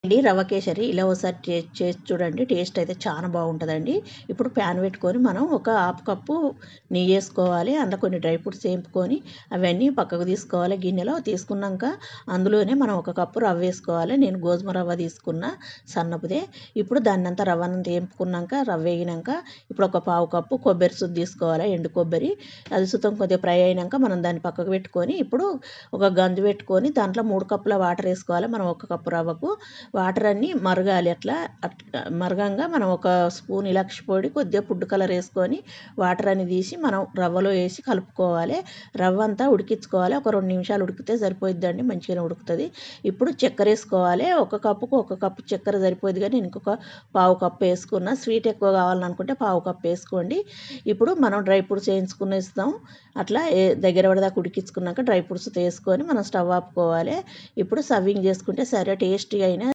అండి రవ్వ కేసరి ఇలా ఒకసారి చేసి చూడండి. టేస్ట్ అయితే చాలా బాగుంటుందండి. ఇప్పుడు ప్యాన్ పెట్టుకొని మనం ఒక హాఫ్ కప్పు నెయ్యి వేసుకోవాలి. అందులో కొన్ని డ్రై ఫ్రూట్స్ వేపుకొని అవన్నీ పక్కకు తీసుకోవాలి. గిన్నెలో తీసుకున్నాక అందులోనే మనం ఒక కప్పు రవ్వ వేసుకోవాలి. నేను గోధుమ రవ్వ తీసుకున్న సన్నపుదే. ఇప్పుడు దాన్నంతా రవ్వనంతా వేపుకున్నాక రవ్వ వేగినాక ఇప్పుడు ఒక పావు కప్పు కొబ్బరి సుద్ద తీసుకోవాలి. ఎండు కొబ్బరి అది సుతం కొద్దిగా ఫ్రై అయినాక మనం దాన్ని పక్కకు పెట్టుకొని ఇప్పుడు ఒక గంజు పెట్టుకొని దాంట్లో 3 కప్పుల వాటర్ వేసుకోవాలి. మనం ఒక కప్పు రవ్వకు వాటర్ అన్నీ మరగాలి. అట్లా మరగంగా మనం ఒక స్పూన్ ఇలాచి పొడి కొద్దిగా ఫుడ్ కలర్ వేసుకొని వాటర్ అని తీసి మనం రవ్వలో వేసి కలుపుకోవాలి. రవ్వ అంతా ఉడికించుకోవాలి. ఒక 2 నిమిషాలు ఉడికితే సరిపోయిద్దండి, మంచిగానే ఉడుకుతుంది. ఇప్పుడు చక్కెర వేసుకోవాలి. ఒక కప్పుకు ఒక కప్పు చక్కెర సరిపోయింది, కానీ ఇంకొక పావు కప్పు వేసుకున్న. స్వీట్ ఎక్కువ కావాలనుకుంటే పావు కప్పు వేసుకోండి. ఇప్పుడు మనం డ్రై ఫ్రూట్స్ వేయించుకుని ఇస్తాం. అట్లా దగ్గర పడదాకా ఉడికించుకున్నాక డ్రై ఫ్రూట్స్ వేసుకొని మనం స్టవ్ ఆపుకోవాలి. ఇప్పుడు సర్వింగ్ చేసుకుంటే సరే టేస్టీగా అయినా